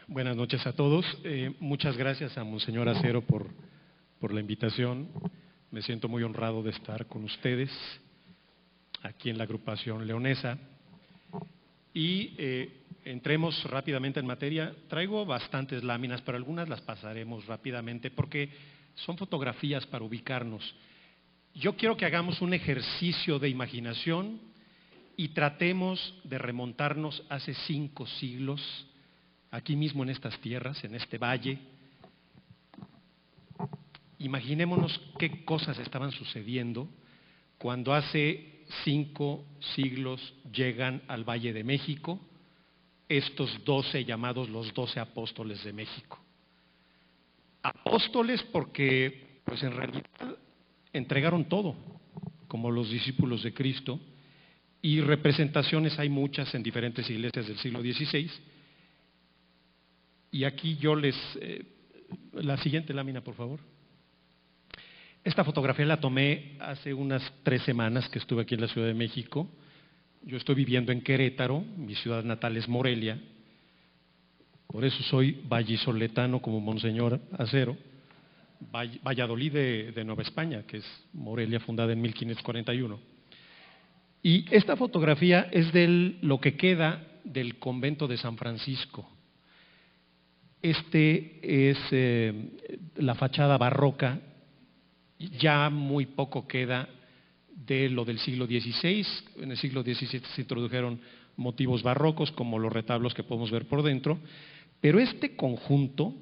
Buenas noches a todos. Muchas gracias a Monseñor Acero por la invitación. Me siento muy honrado de estar con ustedes aquí en la agrupación leonesa. Y entremos rápidamente en materia. Traigo bastantes láminas, pero algunas las pasaremos rápidamente porque son fotografías para ubicarnos. Yo quiero que hagamos un ejercicio de imaginación y tratemos de remontarnos hace 5 siglos, aquí mismo en estas tierras, en este valle. Imaginémonos qué cosas estaban sucediendo cuando hace 5 siglos llegan al Valle de México estos 12 llamados los 12 apóstoles de México. Apóstoles porque, pues en realidad, entregaron todo, como los discípulos de Cristo, y representaciones hay muchas en diferentes iglesias del siglo XVI. Y aquí yo la siguiente lámina, por favor. Esta fotografía la tomé hace unas 3 semanas que estuve aquí en la Ciudad de México. Yo estoy viviendo en Querétaro, mi ciudad natal es Morelia, por eso soy vallisoletano como Monseñor Acero. Valladolid de Nueva España, que es Morelia, fundada en 1541. Y esta fotografía es de lo que queda del convento de San Francisco. Este es la fachada barroca, ya muy poco queda de lo del siglo XVI. En el siglo XVII se introdujeron motivos barrocos como los retablos que podemos ver por dentro, pero este conjunto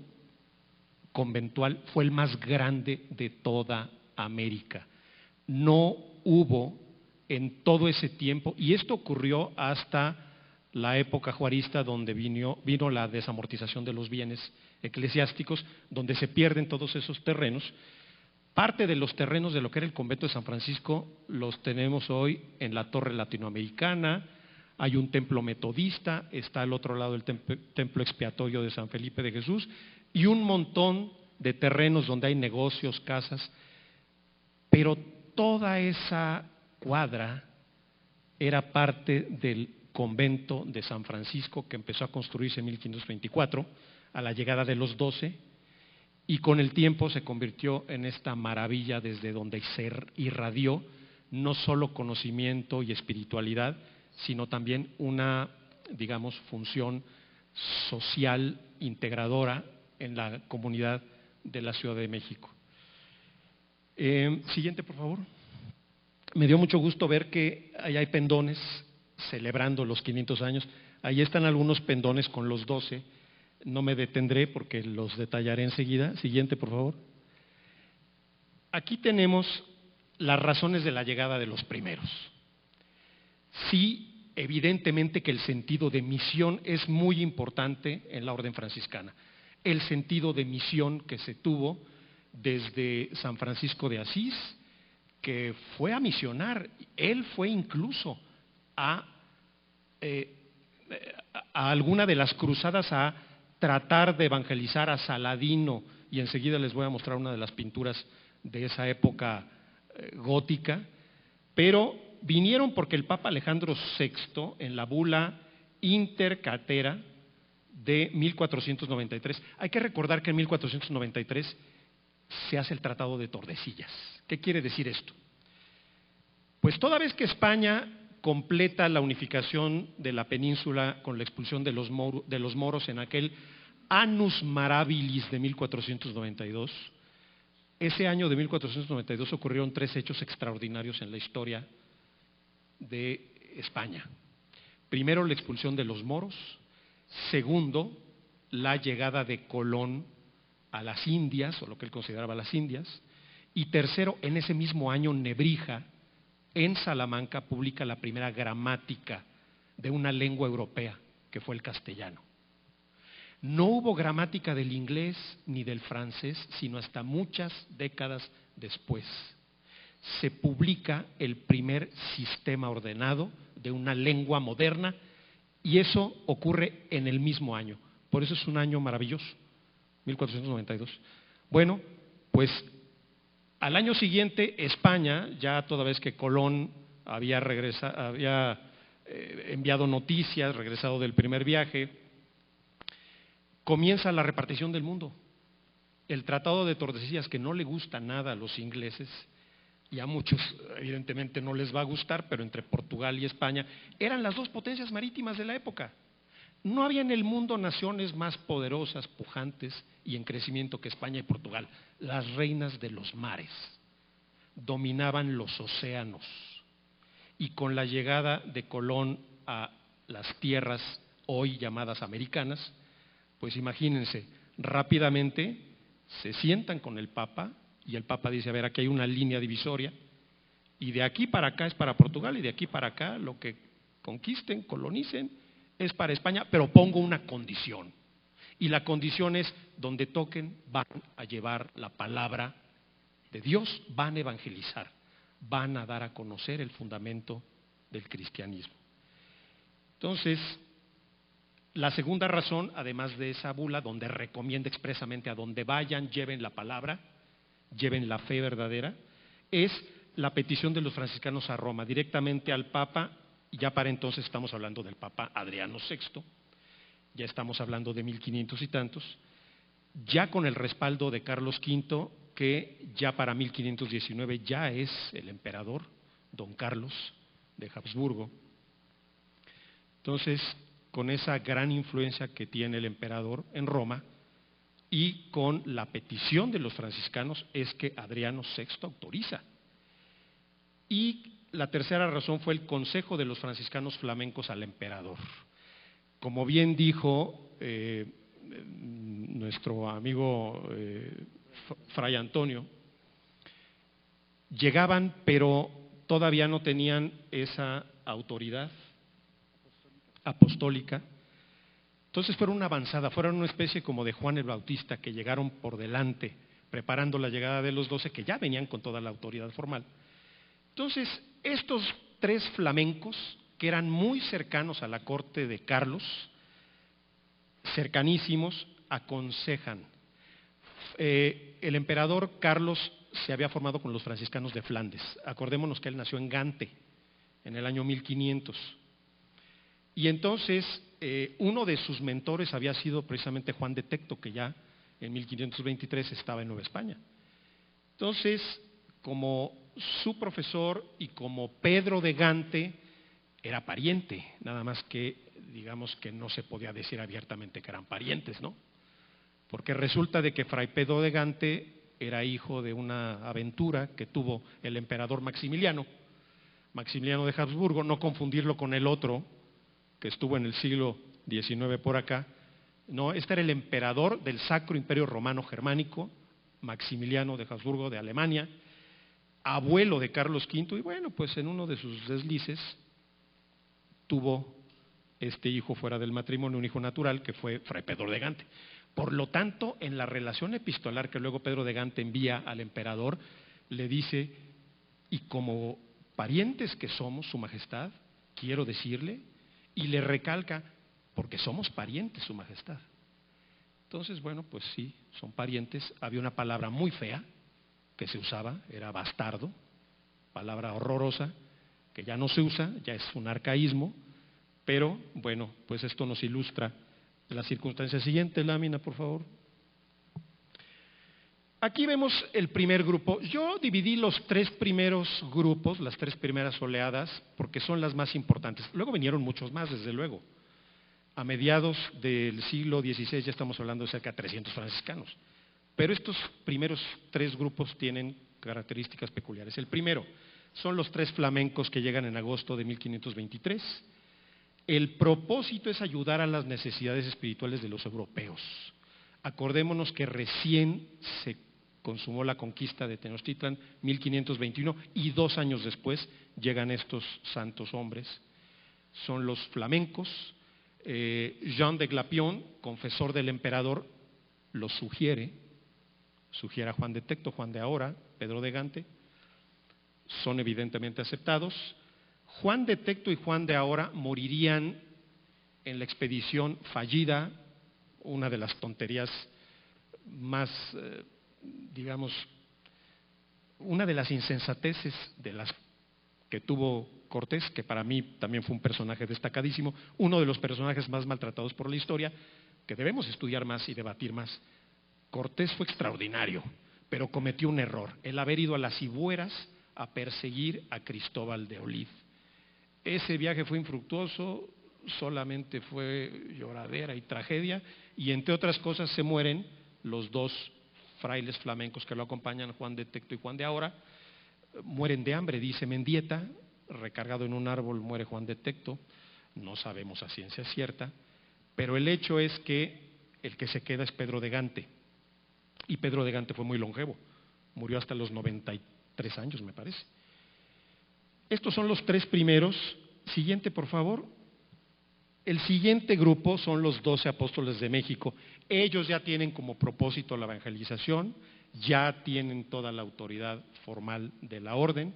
conventual fue el más grande de toda América. No hubo en todo ese tiempo, y esto ocurrió hasta la época juarista, donde vino la desamortización de los bienes eclesiásticos, donde se pierden todos esos terrenos. Parte de los terrenos de lo que era el convento de San Francisco los tenemos hoy en la Torre Latinoamericana. Hay un templo metodista, está al otro lado el templo expiatorio de San Felipe de Jesús, y un montón de terrenos donde hay negocios, casas, pero toda esa cuadra era parte del convento de San Francisco, que empezó a construirse en 1524 a la llegada de los 12, y con el tiempo se convirtió en esta maravilla desde donde se irradió no solo conocimiento y espiritualidad, sino también una, digamos, función social integradora en la comunidad de la Ciudad de México. Siguiente, por favor. Me dio mucho gusto ver que ahí hay pendones celebrando los 500 años. Ahí están algunos pendones con los 12. No me detendré porque los detallaré enseguida. Siguiente, por favor. Aquí tenemos las razones de la llegada de los primeros. Sí, evidentemente que el sentido de misión es muy importante en la orden franciscana. El sentido de misión que se tuvo desde San Francisco de Asís, que fue a misionar. Él fue incluso a alguna de las cruzadas a tratar de evangelizar a Saladino, y enseguida les voy a mostrar una de las pinturas de esa época gótica, pero vinieron porque el Papa Alejandro VI, en la bula Inter Caetera de 1493, hay que recordar que en 1493 se hace el Tratado de Tordesillas. ¿Qué quiere decir esto? Pues toda vez que España completa la unificación de la península con la expulsión de los moros en aquel Annus Marabilis de 1492, ese año de 1492 ocurrieron 3 hechos extraordinarios en la historia de España. Primero, la expulsión de los moros. Segundo, la llegada de Colón a las Indias, o lo que él consideraba las Indias. Y tercero, en ese mismo año, Nebrija, en Salamanca, publica la primera gramática de una lengua europea, que fue el castellano. No hubo gramática del inglés ni del francés, sino hasta muchas décadas después. Se publica el primer sistema ordenado de una lengua moderna, y eso ocurre en el mismo año. Por eso es un año maravilloso, 1492. Bueno, pues al año siguiente España, ya toda vez que Colón había enviado noticias, regresado del primer viaje. Comienza la repartición del mundo. El Tratado de Tordesillas, que no le gusta nada a los ingleses, y a muchos evidentemente no les va a gustar, pero entre Portugal y España eran las dos potencias marítimas de la época. No había en el mundo naciones más poderosas, pujantes y en crecimiento que España y Portugal. Las reinas de los mares dominaban los océanos, y con la llegada de Colón a las tierras hoy llamadas americanas, pues imagínense, rápidamente se sientan con el Papa y el Papa dice, a ver, aquí hay una línea divisoria y de aquí para acá es para Portugal y de aquí para acá lo que conquisten, colonicen, es para España, pero pongo una condición. Y la condición es, donde toquen van a llevar la palabra de Dios, van a evangelizar, van a dar a conocer el fundamento del cristianismo. Entonces, la segunda razón, además de esa bula, donde recomienda expresamente a donde vayan, lleven la palabra, lleven la fe verdadera, es la petición de los franciscanos a Roma, directamente al Papa. Ya para entonces estamos hablando del Papa Adriano VI, ya estamos hablando de 1500 y tantos, ya con el respaldo de Carlos V, que ya para 1519 ya es el emperador, don Carlos de Habsburgo. Entonces, con esa gran influencia que tiene el emperador en Roma y con la petición de los franciscanos es que Adriano VI autoriza. Y la tercera razón fue el consejo de los franciscanos flamencos al emperador. Como bien dijo nuestro amigo Fray Antonio, llegaban pero todavía no tenían esa autoridad apostólica. Entonces fueron una avanzada, fueron una especie como de Juan el Bautista, que llegaron por delante, preparando la llegada de los 12, que ya venían con toda la autoridad formal. Entonces, estos tres flamencos, que eran muy cercanos a la corte de Carlos, cercanísimos, aconsejan. El emperador Carlos se había formado con los franciscanos de Flandes. Acordémonos que él nació en Gante, en el año 1500. Y entonces, uno de sus mentores había sido precisamente Juan de Tecto, que ya en 1523 estaba en Nueva España. Entonces, como su profesor y como Pedro de Gante era pariente, nada más que digamos que no se podía decir abiertamente que eran parientes, ¿no? Porque resulta de que Fray Pedro de Gante era hijo de una aventura que tuvo el emperador Maximiliano de Habsburgo, no confundirlo con el otro que estuvo en el siglo XIX por acá. No, este era el emperador del Sacro Imperio Romano Germánico, Maximiliano de Habsburgo de Alemania, abuelo de Carlos V, y bueno, pues en uno de sus deslices tuvo este hijo fuera del matrimonio, un hijo natural, que fue Fray Pedro de Gante. Por lo tanto, en la relación epistolar que luego Pedro de Gante envía al emperador, le dice, y como parientes que somos, su majestad, quiero decirle, y le recalca, porque somos parientes, su majestad. Entonces, bueno, pues sí, son parientes. Había una palabra muy fea que se usaba, era bastardo, palabra horrorosa, que ya no se usa, ya es un arcaísmo, pero bueno, pues esto nos ilustra la circunstancia. Siguiente lámina, por favor. Aquí vemos el primer grupo. Yo dividí los tres primeros grupos, las tres primeras oleadas, porque son las más importantes. Luego vinieron muchos más, desde luego. A mediados del siglo XVI ya estamos hablando de cerca de 300 franciscanos. Pero estos primeros tres grupos tienen características peculiares. El primero son los tres flamencos que llegan en agosto de 1523. El propósito es ayudar a las necesidades espirituales de los europeos. Acordémonos que recién se consumó la conquista de Tenochtitlan, 1521, y 2 años después llegan estos santos hombres. Son los flamencos. Jean de Glapion, confesor del emperador, los sugiere a Juan de Tecto, Juan de Ahora, Pedro de Gante, son evidentemente aceptados. Juan de Tecto y Juan de Ahora morirían en la expedición fallida, una de las tonterías más, digamos, una de las insensateces de las que tuvo Cortés, que para mí también fue un personaje destacadísimo, uno de los personajes más maltratados por la historia, que debemos estudiar más y debatir más. Cortés fue extraordinario, pero cometió un error, el haber ido a las Cibueras a perseguir a Cristóbal de Olid. Ese viaje fue infructuoso, solamente fue lloradera y tragedia, y entre otras cosas se mueren los dos frailes flamencos que lo acompañan, Juan de Tecto y Juan de Ahora, mueren de hambre, dice Mendieta, recargado en un árbol muere Juan de Tecto, no sabemos a ciencia cierta, pero el hecho es que el que se queda es Pedro de Gante, y Pedro de Gante fue muy longevo, murió hasta los 93 años, me parece. Estos son los tres primeros. Siguiente, por favor. El siguiente grupo son los 12 apóstoles de México. Ellos ya tienen como propósito la evangelización, ya tienen toda la autoridad formal de la orden,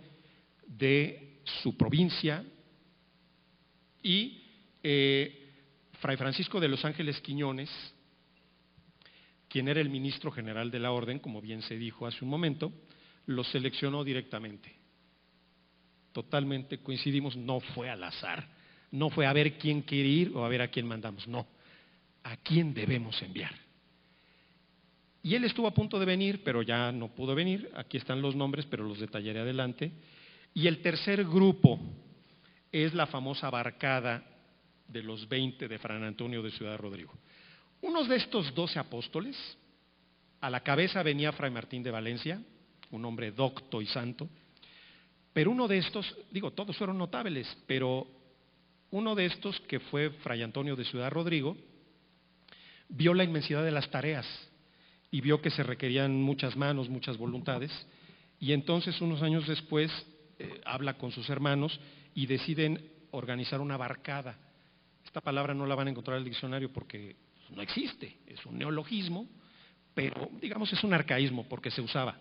de su provincia, y Fray Francisco de los Ángeles Quiñones, quien era el ministro general de la orden, como bien se dijo hace un momento, los seleccionó directamente. Totalmente coincidimos, no fue al azar, no fue a ver quién quiere ir o a ver a quién mandamos, no, a quién debemos enviar. Y él estuvo a punto de venir, pero ya no pudo venir, aquí están los nombres, pero los detallaré adelante. Y el tercer grupo es la famosa barcada de los 20 de Fray Antonio de Ciudad Rodrigo. Unos de estos 12 apóstoles, a la cabeza venía Fray Martín de Valencia, un hombre docto y santo, pero uno de estos, digo, todos fueron notables, pero uno de estos, que fue Fray Antonio de Ciudad Rodrigo, vio la inmensidad de las tareas y vio que se requerían muchas manos, muchas voluntades, y entonces unos años después habla con sus hermanos y deciden organizar una barcada. Esta palabra no la van a encontrar en el diccionario porque no existe, es un neologismo, pero digamos es un arcaísmo porque se usaba.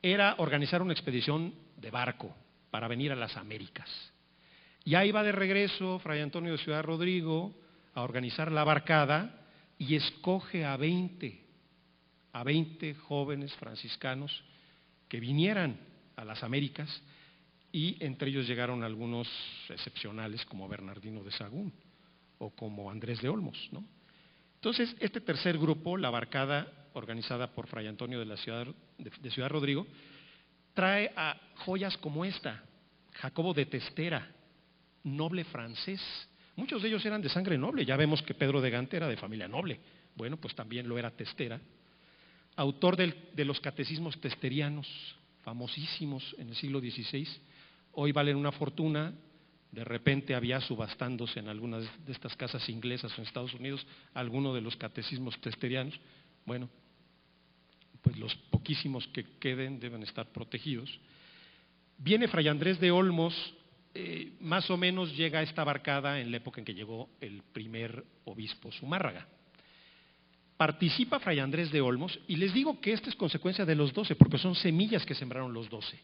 Era organizar una expedición de barco para venir a las Américas. Y ahí va de regreso Fray Antonio de Ciudad Rodrigo a organizar la barcada y escoge a 20 jóvenes franciscanos que vinieran a las Américas, y entre ellos llegaron algunos excepcionales como Bernardino de Sahagún o como Andrés de Olmos, ¿no? Entonces, este tercer grupo, la barcada organizada por Fray Antonio de Ciudad Rodrigo, trae a joyas como esta, Jacobo de Testera, noble francés. Muchos de ellos eran de sangre noble, ya vemos que Pedro de Gante era de familia noble, bueno, pues también lo era Testera, autor de los catecismos testerianos, famosísimos en el siglo XVI, hoy valen una fortuna. De repente había subastándose en algunas de estas casas inglesas o en Estados Unidos alguno de los catecismos testerianos. Bueno, pues los poquísimos que queden deben estar protegidos. Viene Fray Andrés de Olmos, más o menos llega a esta barcada en la época en que llegó el primer obispo Zumárraga. Participa Fray Andrés de Olmos, y les digo que esta es consecuencia de los 12, porque son semillas que sembraron los 12.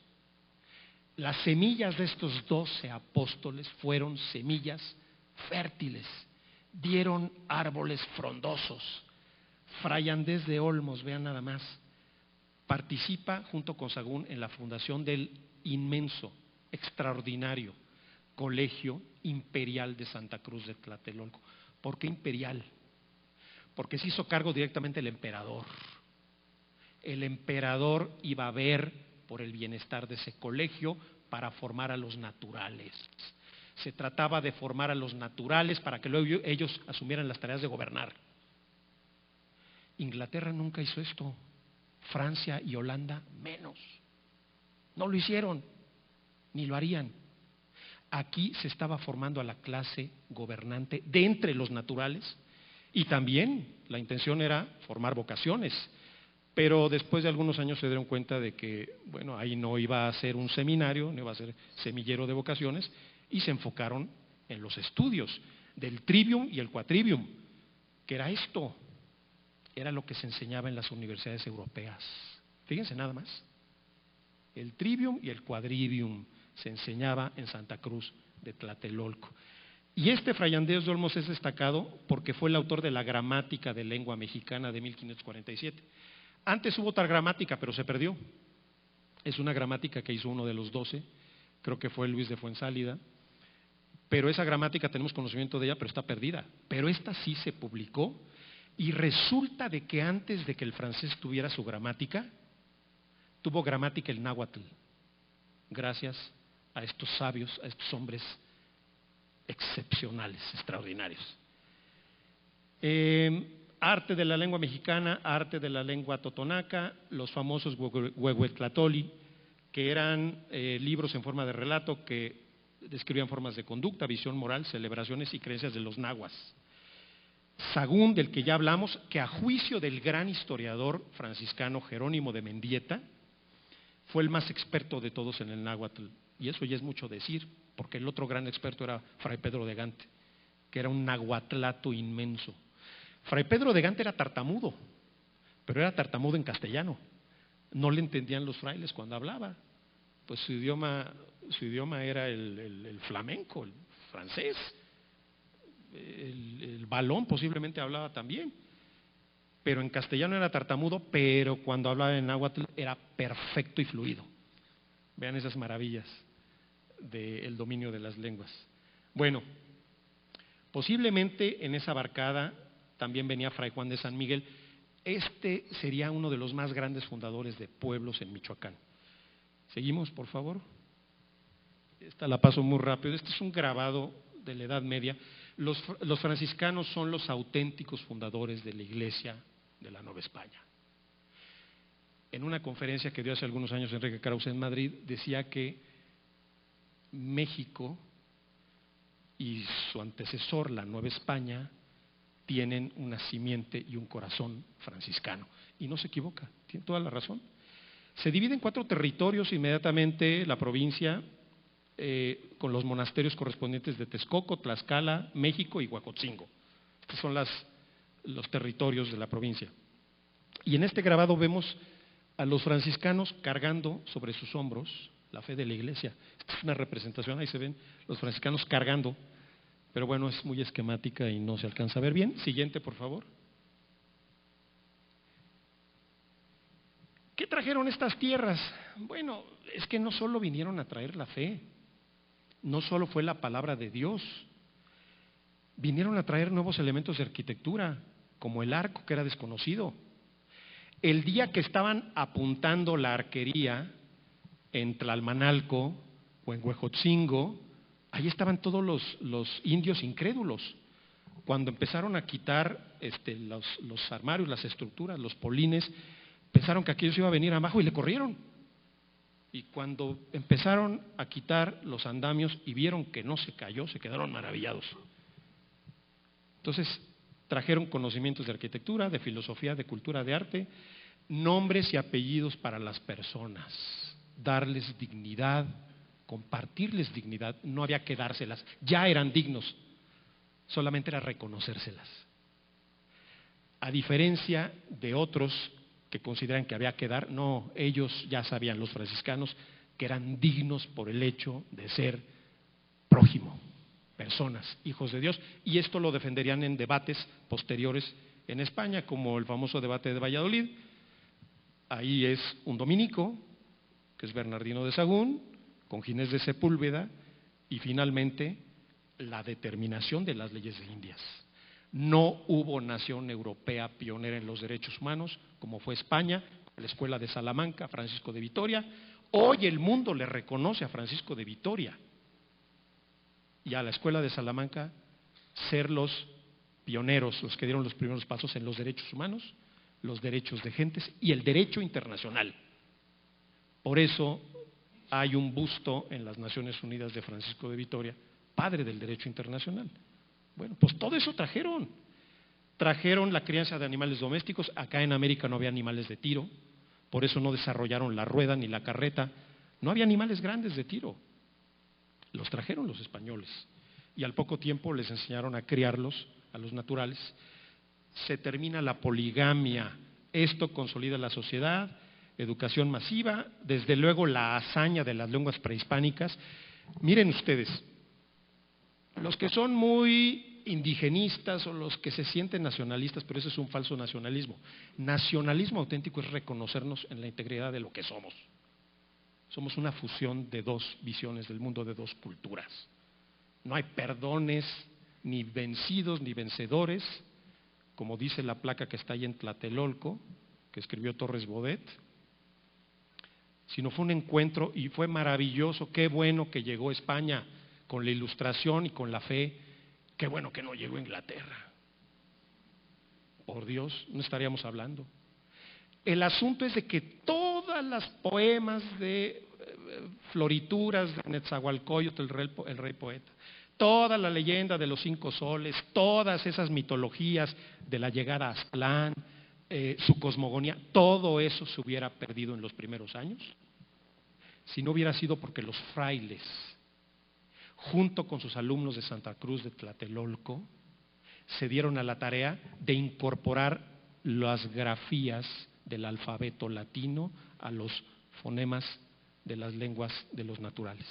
Las semillas de estos 12 apóstoles fueron semillas fértiles, dieron árboles frondosos. Fray Andrés de Olmos, vean nada más, participa junto con Sahagún en la fundación del inmenso, extraordinario Colegio Imperial de Santa Cruz de Tlatelolco. ¿Por qué imperial? Porque se hizo cargo directamente el emperador. El emperador iba a ver por el bienestar de ese colegio para formar a los naturales. Se trataba de formar a los naturales para que luego ellos asumieran las tareas de gobernar. Inglaterra nunca hizo esto, Francia y Holanda menos. No lo hicieron, ni lo harían. Aquí se estaba formando a la clase gobernante de entre los naturales, y también la intención era formar vocaciones. Pero después de algunos años se dieron cuenta de que, bueno, ahí no iba a ser un seminario, no iba a ser semillero de vocaciones, y se enfocaron en los estudios del trivium y el quadrivium, que era esto, era lo que se enseñaba en las universidades europeas. Fíjense nada más, el trivium y el quadrivium se enseñaba en Santa Cruz de Tlatelolco. Y este Fray Andrés de Olmos es destacado porque fue el autor de la gramática de lengua mexicana de 1547. Antes hubo otra gramática, pero se perdió. Es una gramática que hizo uno de los 12, creo que fue Luis de Fuensálida, pero esa gramática tenemos conocimiento de ella, pero está perdida. Pero esta sí se publicó y resulta de que antes de que el francés tuviera su gramática, tuvo gramática el náhuatl, gracias a estos sabios, a estos hombres excepcionales, extraordinarios. Arte de la lengua mexicana, arte de la lengua totonaca, los famosos Huehuetlatoli, que eran libros en forma de relato que describían formas de conducta, visión moral, celebraciones y creencias de los nahuas. Sagún, del que ya hablamos, que a juicio del gran historiador franciscano Jerónimo de Mendieta, fue el más experto de todos en el náhuatl. Y eso ya es mucho decir, porque el otro gran experto era Fray Pedro de Gante, que era un nahuatlato inmenso. Fray Pedro de Gante era tartamudo, pero era tartamudo en castellano. No le entendían los frailes cuando hablaba. Pues su idioma era el flamenco, el francés. El valón posiblemente hablaba también, pero en castellano era tartamudo, pero cuando hablaba en náhuatl era perfecto y fluido. Vean esas maravillas del dominio de las lenguas. Bueno, posiblemente en esa barcada también venía Fray Juan de San Miguel. Este sería uno de los más grandes fundadores de pueblos en Michoacán. Seguimos, por favor. Esta la paso muy rápido. Este es un grabado de la Edad Media. Los franciscanos son los auténticos fundadores de la Iglesia de la Nueva España. En una conferencia que dio hace algunos años Enrique Krause en Madrid, decía que México y su antecesor, la Nueva España, tienen una simiente y un corazón franciscano. Y no se equivoca, tiene toda la razón. Se divide en 4 territorios inmediatamente la provincia, con los monasterios correspondientes de Texcoco, Tlaxcala, México y Huacotzingo. Estos son los territorios de la provincia. Y en este grabado vemos a los franciscanos cargando sobre sus hombros la fe de la Iglesia. Esta es una representación, ahí se ven los franciscanos cargando, pero bueno, es muy esquemática y no se alcanza a ver bien. Siguiente, por favor. ¿Qué trajeron estas tierras? Bueno, es que no solo vinieron a traer la fe, no solo fue la palabra de Dios, vinieron a traer nuevos elementos de arquitectura, como el arco, que era desconocido. El día que estaban apuntando la arquería en Tlalmanalco o en Huejotzingo, ahí estaban todos los indios incrédulos. Cuando empezaron a quitar los armarios, las estructuras, los polines, pensaron que aquello se iba a venir abajo y le corrieron. Y cuando empezaron a quitar los andamios y vieron que no se cayó, se quedaron maravillados. Entonces trajeron conocimientos de arquitectura, de filosofía, de cultura, de arte, nombres y apellidos para las personas, darles dignidad, compartirles dignidad, no había que dárselas, ya eran dignos, solamente era reconocérselas. A diferencia de otros que consideran que había que dar, no, ellos ya sabían, los franciscanos, que eran dignos por el hecho de ser prójimo, personas, hijos de Dios, y esto lo defenderían en debates posteriores en España, como el famoso debate de Valladolid. Ahí es un dominico, que es Bernardino de Sahagún, con Ginés de Sepúlveda, y finalmente la determinación de las leyes de Indias. No hubo nación europea pionera en los derechos humanos, como fue España, la Escuela de Salamanca, Francisco de Vitoria. Hoy el mundo le reconoce a Francisco de Vitoria y a la Escuela de Salamanca ser los pioneros, los que dieron los primeros pasos en los derechos humanos, los derechos de gentes y el derecho internacional. Por eso hay un busto en las Naciones Unidas de Francisco de Vitoria, padre del derecho internacional. Bueno, pues todo eso trajeron. Trajeron la crianza de animales domésticos. Acá en América no había animales de tiro, por eso no desarrollaron la rueda ni la carreta. No había animales grandes de tiro. Los trajeron los españoles y al poco tiempo les enseñaron a criarlos, a los naturales. Se termina la poligamia. Esto consolida la sociedad, educación masiva, desde luego la hazaña de las lenguas prehispánicas. Miren ustedes, los que son muy indigenistas o los que se sienten nacionalistas, pero ese es un falso nacionalismo. Nacionalismo auténtico es reconocernos en la integridad de lo que somos. Somos una fusión de dos visiones del mundo, de dos culturas. No hay perdones, ni vencidos, ni vencedores, como dice la placa que está ahí en Tlatelolco, que escribió Torres Bodet, sino fue un encuentro y fue maravilloso. Qué bueno que llegó España con la Ilustración y con la fe. Qué bueno que no llegó Inglaterra. Por Dios, no estaríamos hablando. El asunto es de que todas las poemas de florituras de Netzahualcóyotl, el rey poeta, toda la leyenda de los 5 soles, todas esas mitologías de la llegada a Aztlán, su cosmogonía, todo eso se hubiera perdido en los primeros años si no hubiera sido porque los frailes, junto con sus alumnos de Santa Cruz de Tlatelolco, se dieron a la tarea de incorporar las grafías del alfabeto latino a los fonemas de las lenguas de los naturales.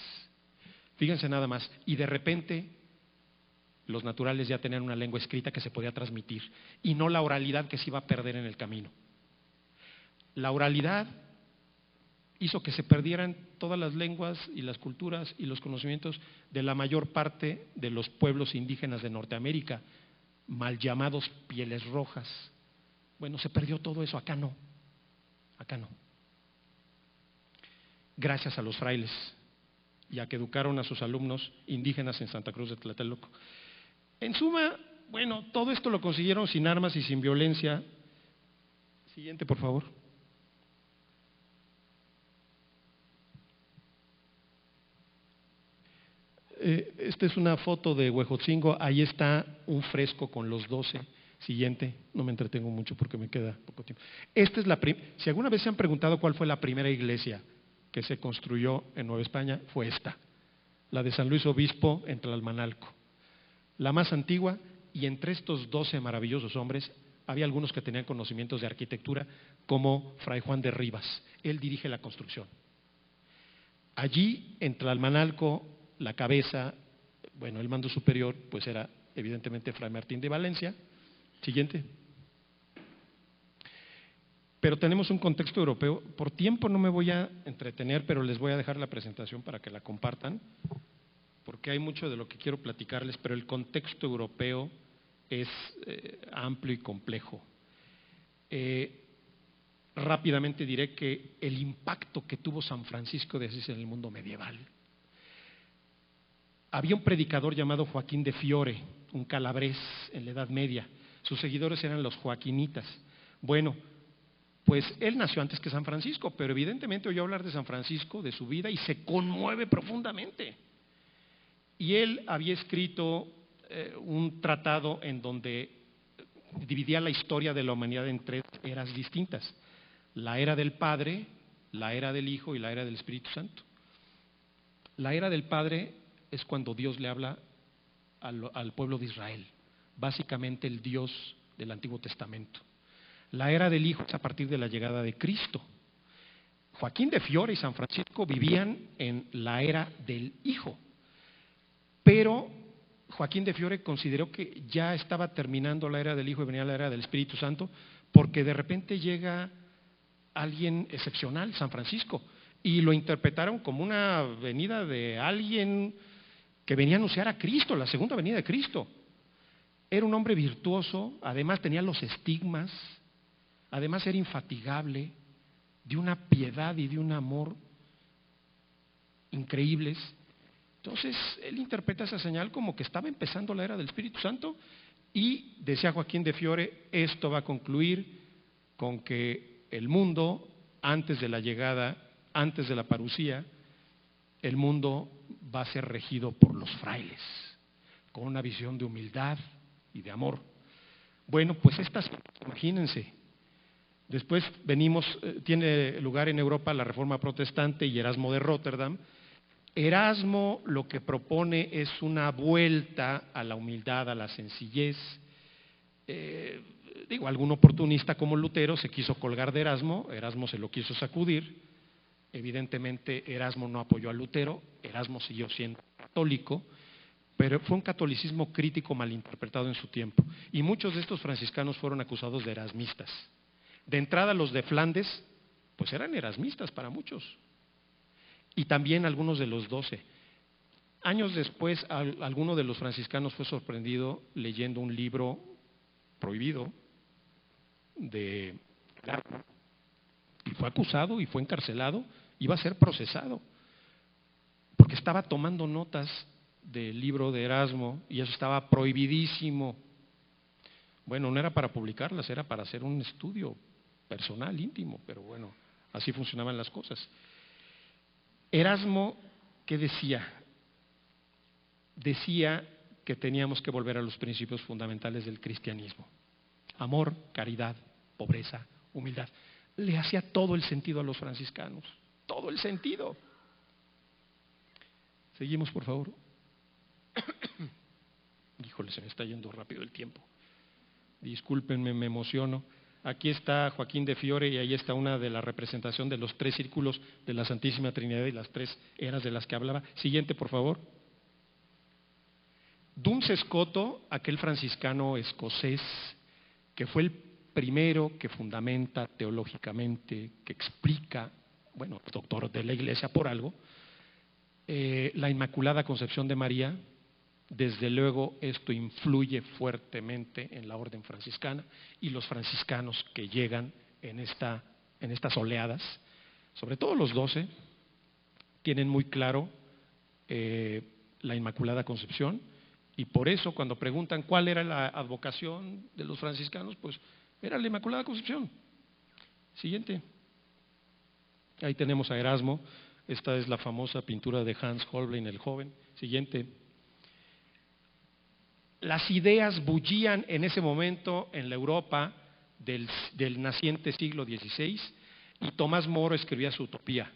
Fíjense nada más, y de repente los naturales ya tenían una lengua escrita que se podía transmitir y no la oralidad que se iba a perder en el camino. La oralidad hizo que se perdieran todas las lenguas y las culturas y los conocimientos de la mayor parte de los pueblos indígenas de Norteamérica, mal llamados pieles rojas. Bueno, se perdió todo eso, acá no, acá no. Gracias a los frailes y a que educaron a sus alumnos indígenas en Santa Cruz de Tlatelolco. En suma, bueno, todo esto lo consiguieron sin armas y sin violencia. Siguiente, por favor. Esta es una foto de Huejotzingo, ahí está un fresco con los 12. Siguiente, no me entretengo mucho porque me queda poco tiempo. Esta es si alguna vez se han preguntado cuál fue la primera iglesia que se construyó en Nueva España, fue esta, la de San Luis Obispo en Tlalmanalco, la más antigua, y entre estos 12 maravillosos hombres había algunos que tenían conocimientos de arquitectura, como Fray Juan de Rivas. Él dirige la construcción. Allí en Tlalmanalco, la cabeza, bueno, el mando superior, pues era evidentemente Fray Martín de Valencia. Siguiente. Pero tenemos un contexto europeo. Por tiempo no me voy a entretener, pero les voy a dejar la presentación para que la compartan, porque hay mucho de lo que quiero platicarles, pero el contexto europeo es amplio y complejo. Rápidamente diré que el impacto que tuvo San Francisco de Asís en el mundo medieval. Había un predicador llamado Joaquín de Fiore, un calabrés en la Edad Media. Sus seguidores eran los joaquinitas. Bueno, pues él nació antes que San Francisco, pero evidentemente oyó hablar de San Francisco, de su vida, y se conmueve profundamente. Y él había escrito un tratado en donde dividía la historia de la humanidad en 3 eras distintas: la era del Padre, la era del Hijo y la era del Espíritu Santo. La era del Padre es cuando Dios le habla al pueblo de Israel, básicamente el Dios del Antiguo Testamento. La era del Hijo es a partir de la llegada de Cristo. Joaquín de Fiore y San Francisco vivían en la era del Hijo, pero Joaquín de Fiore consideró que ya estaba terminando la era del Hijo y venía la era del Espíritu Santo, porque de repente llega alguien excepcional, San Francisco, y lo interpretaron como una venida de alguien que venía a anunciar a Cristo, la segunda venida de Cristo. Era un hombre virtuoso, además tenía los estigmas, además era infatigable, de una piedad y de un amor increíbles. Entonces, él interpreta esa señal como que estaba empezando la era del Espíritu Santo, y decía Joaquín de Fiore, esto va a concluir con que el mundo, antes de la llegada, antes de la parucía, el mundo va a ser regido por los frailes, con una visión de humildad y de amor. Bueno, pues imagínense, después tiene lugar en Europa la Reforma Protestante y Erasmo de Róterdam. Erasmo lo que propone es una vuelta a la humildad, a la sencillez. Algún oportunista como Lutero se quiso colgar de Erasmo se lo quiso sacudir. Evidentemente Erasmo no apoyó a Lutero, Erasmo siguió siendo católico, pero fue un catolicismo crítico malinterpretado en su tiempo, y muchos de estos franciscanos fueron acusados de erasmistas. De entrada los de Flandes, pues eran erasmistas para muchos, y también algunos de los 12. Años después, alguno de los franciscanos fue sorprendido leyendo un libro prohibido de Erasmo, y fue acusado y fue encarcelado, iba a ser procesado, porque estaba tomando notas del libro de Erasmo y eso estaba prohibidísimo. Bueno, no era para publicarlas, era para hacer un estudio personal, íntimo, pero bueno, así funcionaban las cosas. Erasmo, ¿qué decía? Decía que teníamos que volver a los principios fundamentales del cristianismo: amor, caridad, pobreza, humildad. Le hacía todo el sentido a los franciscanos, todo el sentido. Seguimos, por favor. Híjole, se me está yendo rápido el tiempo. Discúlpenme, me emociono. Aquí está Joaquín de Fiore y ahí está una de la representación de los 3 círculos de la Santísima Trinidad y las 3 eras de las que hablaba. Siguiente, por favor. Duns Scoto, aquel franciscano escocés que fue el primero que fundamenta teológicamente, que explica, bueno, doctor de la Iglesia por algo, la Inmaculada Concepción de María. Desde luego esto influye fuertemente en la orden franciscana y los franciscanos que llegan en estas oleadas, sobre todo los 12, tienen muy claro la Inmaculada Concepción, y por eso cuando preguntan cuál era la advocación de los franciscanos, pues era la Inmaculada Concepción. Siguiente. Ahí tenemos a Erasmo. Esta es la famosa pintura de Hans Holbein el joven. Siguiente. Las ideas bullían en ese momento en la Europa del naciente siglo XVI y Tomás Moro escribía su Utopía.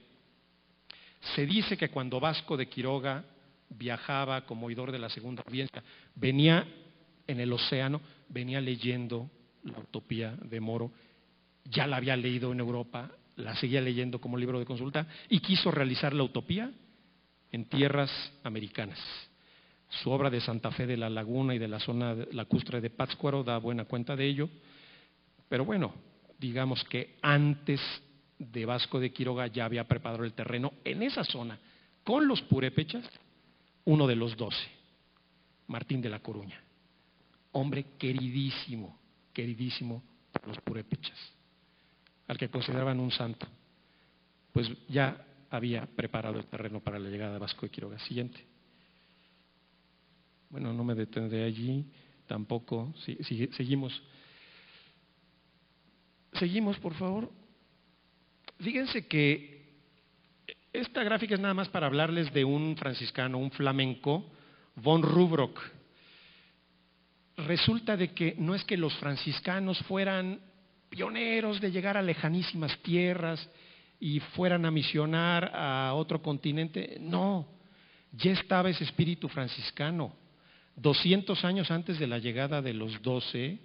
Se dice que cuando Vasco de Quiroga viajaba como oidor de la Segunda Audiencia, venía en el océano, venía leyendo la Utopía de Moro, ya la había leído en Europa, la seguía leyendo como libro de consulta y quiso realizar la Utopía en tierras americanas. Su obra de Santa Fe de la Laguna y de la zona lacustre de Pátzcuaro da buena cuenta de ello, pero bueno, digamos que antes de Vasco de Quiroga ya había preparado el terreno en esa zona con los purépechas, uno de los 12, Martín de la Coruña, hombre queridísimo, queridísimo por los purépechas, al que consideraban un santo. Pues ya había preparado el terreno para la llegada de Vasco de Quiroga. Siguiente. Bueno, no me detendré allí, tampoco. Seguimos. Seguimos, por favor. Fíjense que esta gráfica es nada más para hablarles de un franciscano, un flamenco, von Rubrock. Resulta de que no es que los franciscanos fueran pioneros de llegar a lejanísimas tierras y fueran a misionar a otro continente, no, ya estaba ese espíritu franciscano. 200 años antes de la llegada de los 12,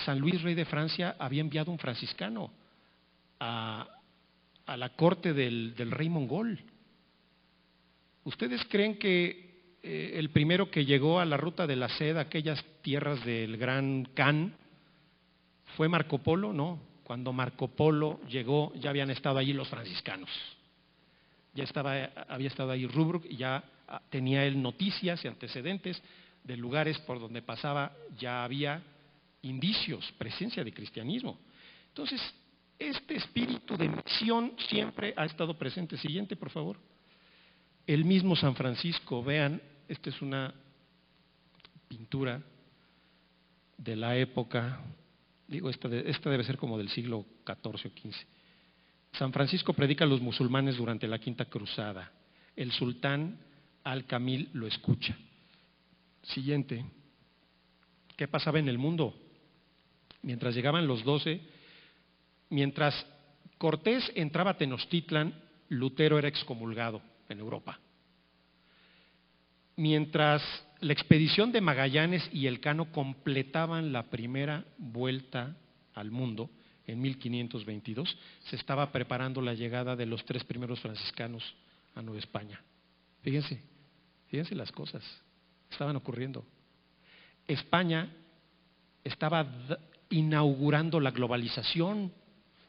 San Luis, rey de Francia, había enviado un franciscano a la corte del rey mongol. ¿Ustedes creen que el primero que llegó a la ruta de la seda, aquellas tierras del gran Khan, fue Marco Polo? No, cuando Marco Polo llegó ya habían estado allí los franciscanos. Había estado ahí Rubruck y ya tenía él noticias y antecedentes de lugares por donde pasaba, ya había indicios, presencia de cristianismo. Entonces, este espíritu de misión siempre ha estado presente. Siguiente, por favor. El mismo San Francisco, vean, esta es una pintura de la época, digo, esta debe ser como del siglo XIV o XV. San Francisco predica a los musulmanes durante la Quinta Cruzada. El sultán Al-Kamil lo escucha. Siguiente. ¿Qué pasaba en el mundo? Mientras llegaban los 12, mientras Cortés entraba a Tenochtitlan, Lutero era excomulgado en Europa. Mientras la expedición de Magallanes y Elcano completaban la primera vuelta al mundo, en 1522, se estaba preparando la llegada de los 3 primeros franciscanos a Nueva España. Fíjense las cosas, estaban ocurriendo. España estaba inaugurando la globalización,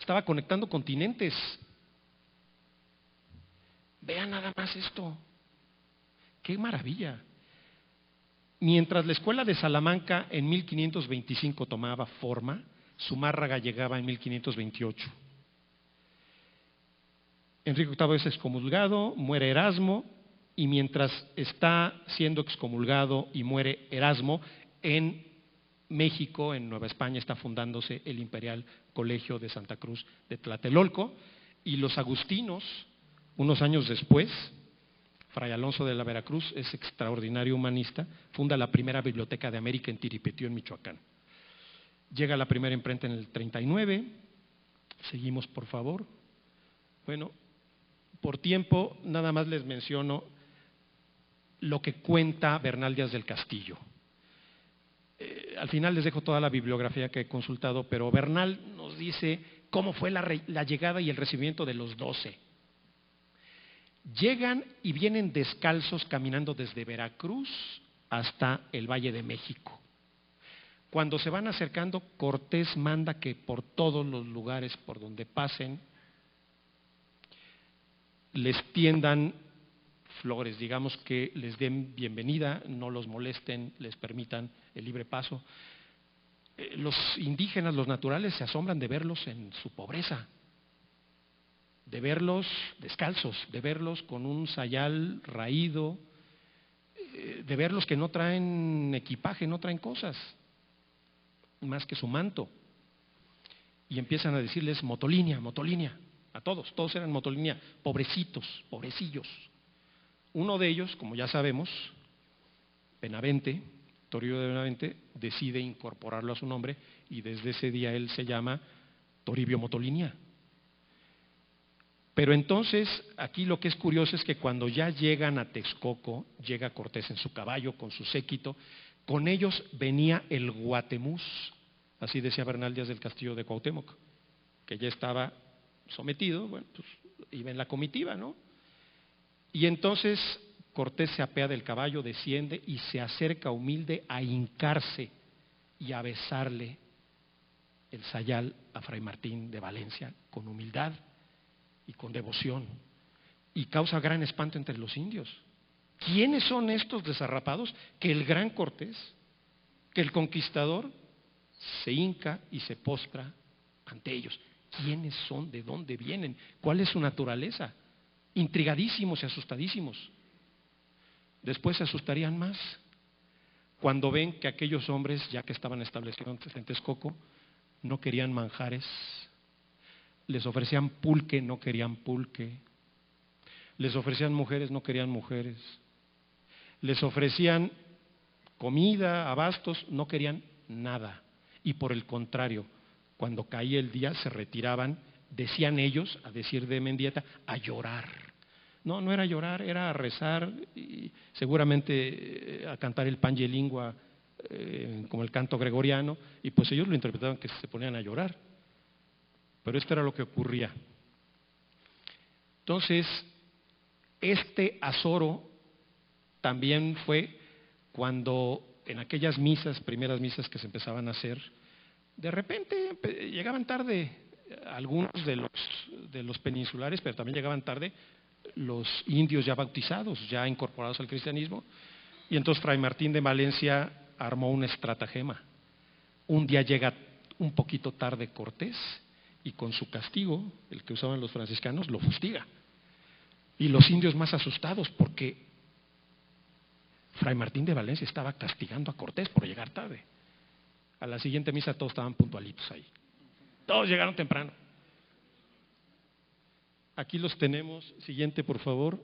estaba conectando continentes. Vean nada más esto. ¡Qué maravilla! Mientras la escuela de Salamanca en 1525 tomaba forma, Zumárraga llegaba en 1528. Enrique VIII es excomulgado, muere Erasmo, y mientras está siendo excomulgado y muere Erasmo, en México, en Nueva España, está fundándose el Imperial Colegio de Santa Cruz de Tlatelolco, y los agustinos, unos años después, Fray Alonso de la Veracruz, es extraordinario humanista, funda la primera biblioteca de América en Tiripetío, en Michoacán. Llega la primera imprenta en el 39, seguimos por favor. Bueno, por tiempo nada más les menciono lo que cuenta Bernal Díaz del Castillo. Al final les dejo toda la bibliografía que he consultado, pero Bernal nos dice cómo fue la llegada y el recibimiento de los 12. Llegan y vienen descalzos caminando desde Veracruz hasta el Valle de México. Cuando se van acercando, Cortés manda que por todos los lugares por donde pasen les tiendan flores, digamos que les den bienvenida, no los molesten, les permitan el libre paso. Los indígenas, los naturales, se asombran de verlos en su pobreza, de verlos descalzos, de verlos con un sayal raído, de verlos que no traen equipaje, no traen cosas, más que su manto. Y empiezan a decirles motolinia, motolinia, a todos eran motolinia, pobrecitos, pobrecillos. Uno de ellos, como ya sabemos, Benavente, Toribio de Benavente, decide incorporarlo a su nombre y desde ese día él se llama Toribio Motolinia. Pero entonces, aquí lo que es curioso es que cuando ya llegan a Texcoco, llega Cortés en su caballo con su séquito, con ellos venía el Guatemuz, así decía Bernal Díaz del Castillo de Cuauhtémoc, que ya estaba sometido, bueno, pues iba en la comitiva, ¿no? Y entonces Cortés se apea del caballo, desciende y se acerca humilde a hincarse y a besarle el sayal a Fray Martín de Valencia con humildad y con devoción, y causa gran espanto entre los indios. ¿Quiénes son estos desarrapados? Que el gran Cortés, que el conquistador, se hinca y se postra ante ellos. ¿Quiénes son? ¿De dónde vienen? ¿Cuál es su naturaleza? Intrigadísimos y asustadísimos. Después se asustarían más cuando ven que aquellos hombres, ya que estaban establecidos en Texcoco, no querían manjares, les ofrecían pulque, no querían pulque, les ofrecían mujeres, no querían mujeres, les ofrecían comida, abastos, no querían nada. Y por el contrario, cuando caía el día se retiraban, decían ellos, a decir de Mendieta, a llorar. No, no era a llorar, era a rezar y seguramente a cantar el Pange Lingua como el canto gregoriano, y pues ellos lo interpretaban que se ponían a llorar. Pero esto era lo que ocurría. Entonces, este azoro también fue cuando en aquellas misas, primeras misas que se empezaban a hacer, de repente llegaban tarde algunos de los peninsulares, pero también llegaban tarde los indios ya bautizados, ya incorporados al cristianismo, y entonces Fray Martín de Valencia armó una estratagema. Un día llega un poquito tarde Cortés y con su castigo, el que usaban los franciscanos, lo fustiga. Y los indios más asustados porque Fray Martín de Valencia estaba castigando a Cortés por llegar tarde. A la siguiente misa todos estaban puntualitos ahí. Todos llegaron temprano. Aquí los tenemos, siguiente por favor.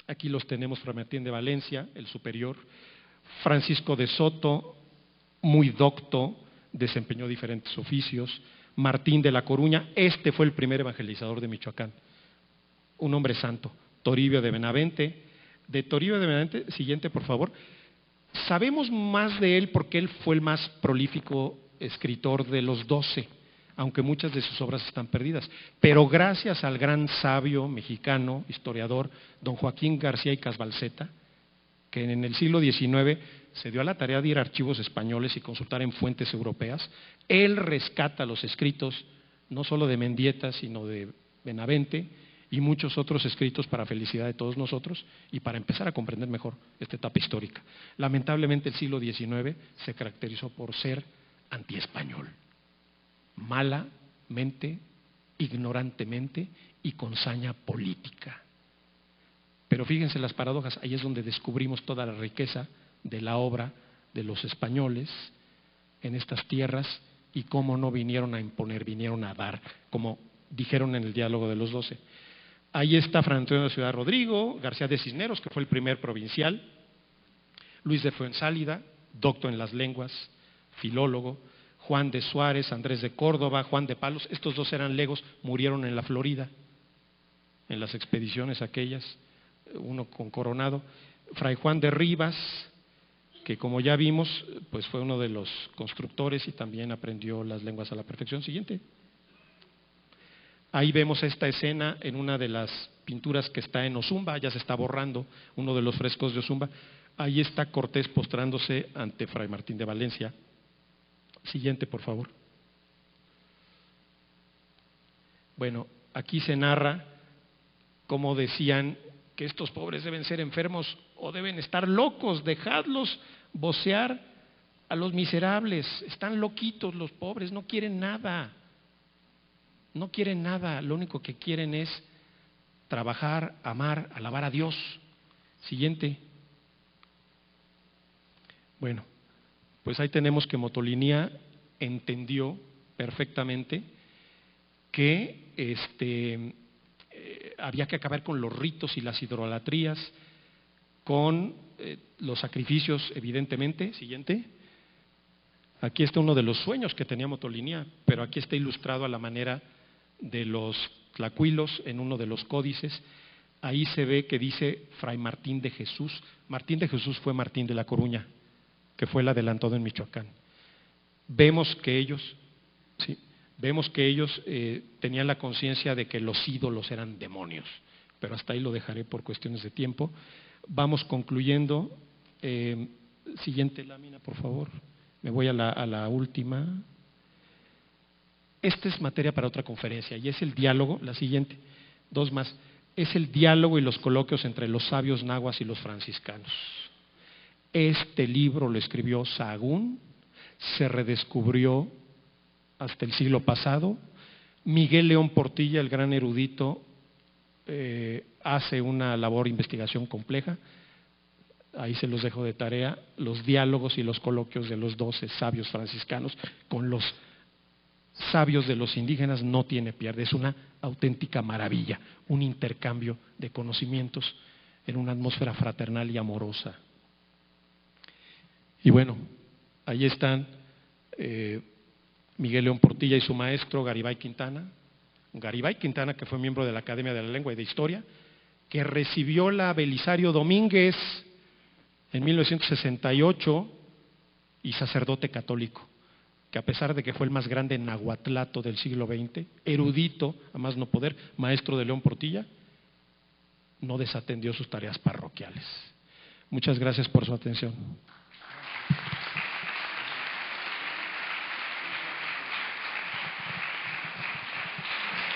Aquí los tenemos, Fray Martín de Valencia, el superior. Francisco de Soto, muy docto, desempeñó diferentes oficios. Martín de la Coruña, este fue el primer evangelizador de Michoacán, un hombre santo. Toribio de Benavente. De Toribio de Benavente, siguiente por favor. Sabemos más de él porque él fue el más prolífico escritor de los 12, aunque muchas de sus obras están perdidas. Pero gracias al gran sabio mexicano, historiador, don Joaquín García y Casbalceta, que en el siglo XIX se dio a la tarea de ir a archivos españoles y consultar en fuentes europeas, él rescata los escritos no solo de Mendieta, sino de Benavente, y muchos otros escritos para felicidad de todos nosotros y para empezar a comprender mejor esta etapa histórica. Lamentablemente el siglo XIX se caracterizó por ser antiespañol, malamente, ignorantemente y con saña política. Pero fíjense las paradojas, ahí es donde descubrimos toda la riqueza de la obra de los españoles en estas tierras y cómo no vinieron a imponer, vinieron a dar, como dijeron en el diálogo de los 12. Ahí está Fray Antonio de Ciudad Rodrigo, García de Cisneros, que fue el primer provincial, Luis de Fuensálida, docto en las lenguas, filólogo, Juan de Suárez, Andrés de Córdoba, Juan de Palos, estos dos eran legos, murieron en la Florida, en las expediciones aquellas, uno con Coronado, Fray Juan de Rivas, que como ya vimos, pues fue uno de los constructores y también aprendió las lenguas a la perfección. Siguiente. Ahí vemos esta escena en una de las pinturas que está en Ozumba, ya se está borrando uno de los frescos de Ozumba. Ahí está Cortés postrándose ante Fray Martín de Valencia. Siguiente, por favor. Bueno, aquí se narra cómo decían que estos pobres deben ser enfermos o deben estar locos, dejadlos vocear a los miserables, están loquitos los pobres, no quieren nada, no quieren nada, lo único que quieren es trabajar, amar, alabar a Dios. Siguiente. Bueno, pues ahí tenemos que Motolinía entendió perfectamente que había que acabar con los ritos y las idolatrías, con los sacrificios, evidentemente. Siguiente. Aquí está uno de los sueños que tenía Motolinía, pero aquí está ilustrado a la manera de los tlacuilos en uno de los códices. Ahí se ve que dice Fray Martín de Jesús. Martín de Jesús fue Martín de la Coruña, que fue el adelantado en Michoacán. Vemos que ellos tenían la conciencia de que los ídolos eran demonios, pero hasta ahí lo dejaré por cuestiones de tiempo. Vamos concluyendo. Siguiente lámina, por favor. Me voy a la última. Esta es materia para otra conferencia y es el diálogo, la siguiente, dos más, es el diálogo y los coloquios entre los sabios nahuas y los franciscanos. Este libro lo escribió Sahagún, se redescubrió hasta el siglo pasado. Miguel León Portilla, el gran erudito, hace una labor de investigación compleja. Ahí se los dejo de tarea, los diálogos y los coloquios de los 12 sabios franciscanos con los sabios de los indígenas no tiene pierde, es una auténtica maravilla, un intercambio de conocimientos en una atmósfera fraternal y amorosa. Y bueno, ahí están Miguel León Portilla y su maestro Garibay Quintana, que fue miembro de la Academia de la Lengua y de Historia, que recibió la Belisario Domínguez en 1968 y sacerdote católico, que a pesar de que fue el más grande nahuatlato del siglo XX, erudito, a más no poder, maestro de León Portilla, no desatendió sus tareas parroquiales. Muchas gracias por su atención.